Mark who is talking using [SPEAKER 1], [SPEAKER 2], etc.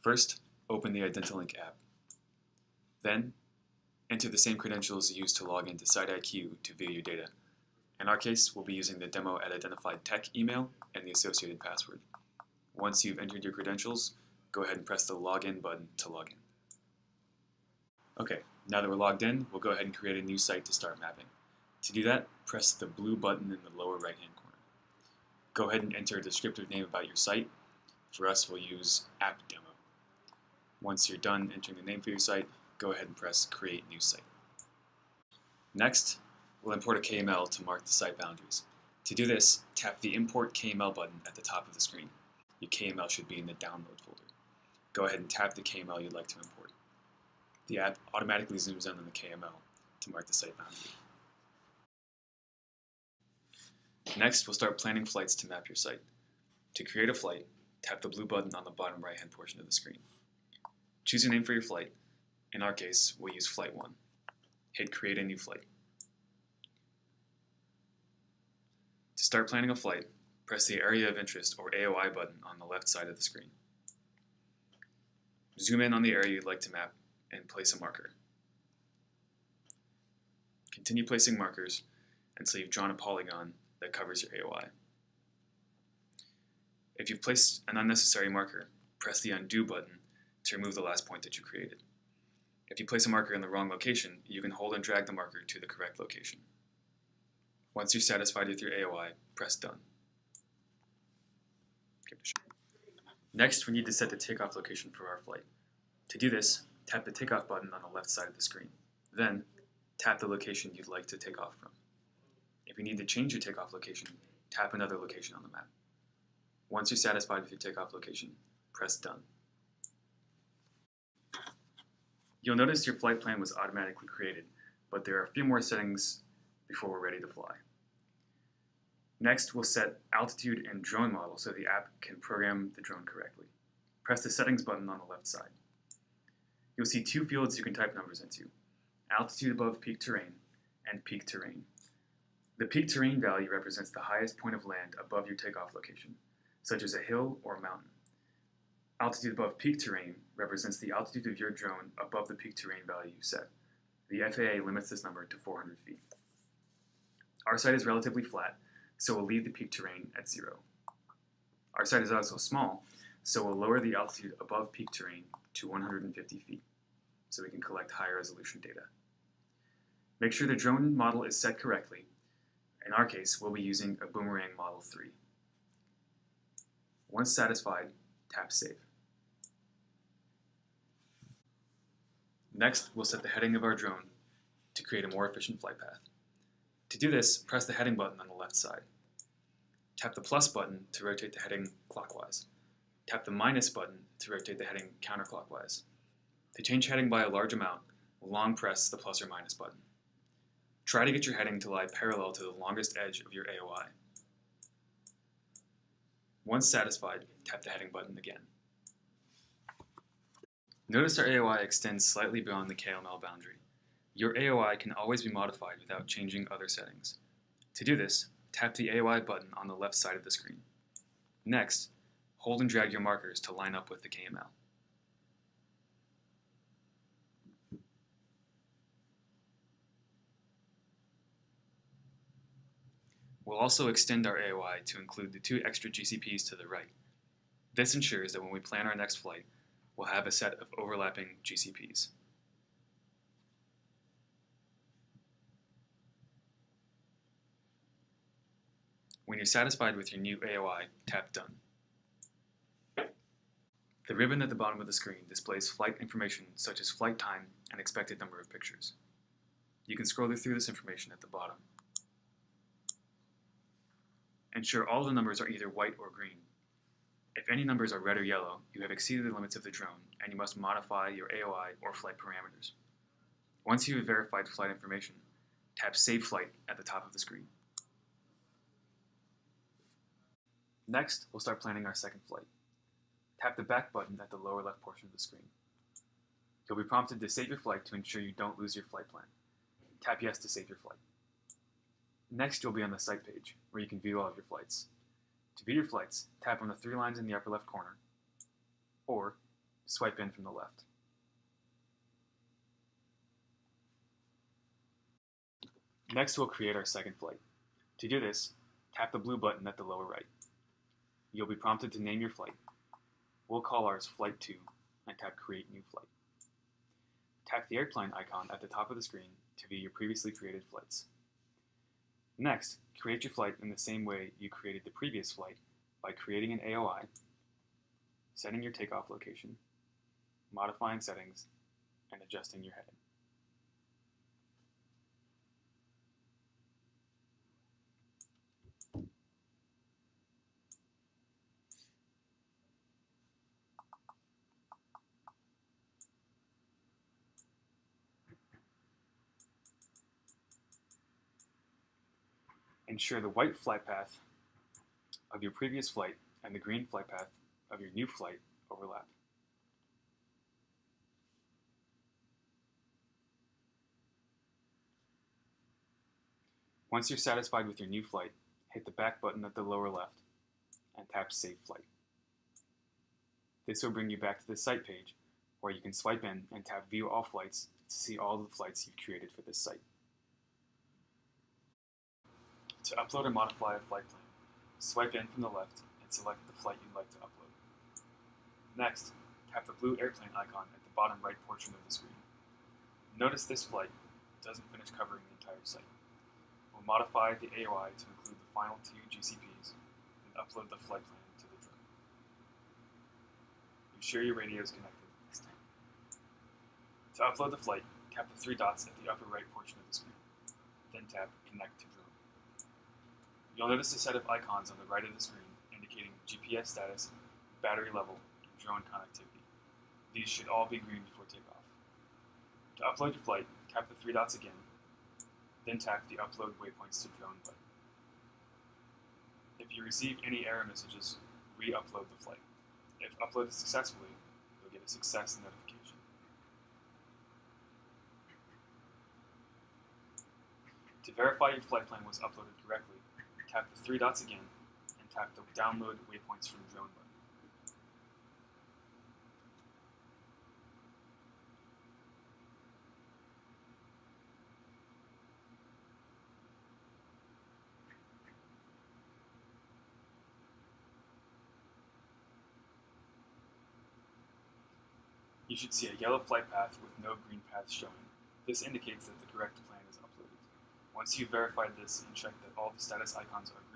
[SPEAKER 1] First, open the Identilink app. Then, enter the same credentials used to log into SiteIQ to view your data. In our case, we'll be using the demo@identifiedtech email and the associated password. Once you've entered your credentials, go ahead and press the Login button to log in. Okay, now that we're logged in, we'll go ahead and create a new site to start mapping. To do that, press the blue button in the lower right-hand corner. Go ahead and enter a descriptive name about your site. For us, we'll use App Demo. Once you're done entering the name for your site, go ahead and press Create New Site. Next, we'll import a KML to mark the site boundaries. To do this, tap the Import KML button at the top of the screen. Your KML should be in the Download folder. Go ahead and tap the KML you'd like to import. The app automatically zooms in on the KML to mark the site boundary. Next, we'll start planning flights to map your site. To create a flight, tap the blue button on the bottom right-hand portion of the screen. Choose a name for your flight. In our case, we'll use Flight 1. Hit Create a New Flight. To start planning a flight, press the Area of Interest or AOI button on the left side of the screen. Zoom in on the area you'd like to map and place a marker. Continue placing markers until you've drawn a polygon that covers your AOI. If you've placed an unnecessary marker, press the Undo button to remove the last point that you created. If you place a marker in the wrong location, you can hold and drag the marker to the correct location. Once you're satisfied with your AOI, press Done. Next, we need to set the takeoff location for our flight. To do this, tap the Takeoff button on the left side of the screen. Then, tap the location you'd like to take off from. If you need to change your takeoff location, tap another location on the map. Once you're satisfied with your takeoff location, press Done. You'll notice your flight plan was automatically created, but there are a few more settings before we're ready to fly. Next, we'll set altitude and drone model so the app can program the drone correctly. Press the Settings button on the left side. You'll see two fields you can type numbers into: altitude above peak terrain and peak terrain. The peak terrain value represents the highest point of land above your takeoff location, such as a hill or a mountain. Altitude above peak terrain represents the altitude of your drone above the peak terrain value you set. The FAA limits this number to 400 feet. Our site is relatively flat, so we'll leave the peak terrain at 0. Our site is also small, so we'll lower the altitude above peak terrain to 150 feet, so we can collect higher resolution data. Make sure the drone model is set correctly. In our case, we'll be using a Boomerang Model 3. Once satisfied, tap Save. Next, we'll set the heading of our drone to create a more efficient flight path. To do this, press the heading button on the left side. Tap the plus button to rotate the heading clockwise. Tap the minus button to rotate the heading counterclockwise. To change heading by a large amount, long press the plus or minus button. Try to get your heading to lie parallel to the longest edge of your AOI. Once satisfied, tap the heading button again. Notice our AOI extends slightly beyond the KML boundary. Your AOI can always be modified without changing other settings. To do this, tap the AOI button on the left side of the screen. Next, hold and drag your markers to line up with the KML. We'll also extend our AOI to include the 2 extra GCPs to the right. This ensures that when we plan our next flight, we'll have a set of overlapping GCPs. When you're satisfied with your new AOI, tap Done. The ribbon at the bottom of the screen displays flight information such as flight time and expected number of pictures. You can scroll through this information at the bottom. Ensure all the numbers are either white or green. If any numbers are red or yellow, you have exceeded the limits of the drone, and you must modify your AOI or flight parameters. Once you have verified flight information, tap Save Flight at the top of the screen. Next, we'll start planning our second flight. Tap the back button at the lower left portion of the screen. You'll be prompted to save your flight to ensure you don't lose your flight plan. Tap Yes to save your flight. Next, you'll be on the site page, where you can view all of your flights. To view your flights, tap on the 3 lines in the upper left corner, or swipe in from the left. Next, we'll create our second flight. To do this, tap the blue button at the lower right. You'll be prompted to name your flight. We'll call ours Flight 2 and tap Create New Flight. Tap the airplane icon at the top of the screen to view your previously created flights. Next, create your flight in the same way you created the previous flight by creating an AOI, setting your takeoff location, modifying settings, and adjusting your heading. Ensure the white flight path of your previous flight and the green flight path of your new flight overlap. Once you're satisfied with your new flight, hit the back button at the lower left and tap Save Flight. This will bring you back to the site page where you can swipe in and tap View All Flights to see all the flights you've created for this site. To upload or modify a flight plan, swipe in from the left and select the flight you'd like to upload. Next, tap the blue airplane icon at the bottom right portion of the screen. Notice this flight doesn't finish covering the entire site. We'll modify the AOI to include the final 2 GCPs and upload the flight plan to the drone. Be sure your radio is connected this time. To upload the flight, tap the 3 dots at the upper right portion of the screen. Then tap Connect to Drone. You'll notice a set of icons on the right of the screen indicating GPS status, battery level, and drone connectivity. These should all be green before takeoff. To upload your flight, tap the 3 dots again, then tap the Upload Waypoints to Drone button. If you receive any error messages, re-upload the flight. If uploaded successfully, you'll get a success notification. To verify your flight plan was uploaded correctly, tap the 3 dots again and tap the Download Waypoints from Drone button. You should see a yellow flight path with no green path showing. This indicates that the correct plan is uploaded. Once you've verified this and checked that all the status icons are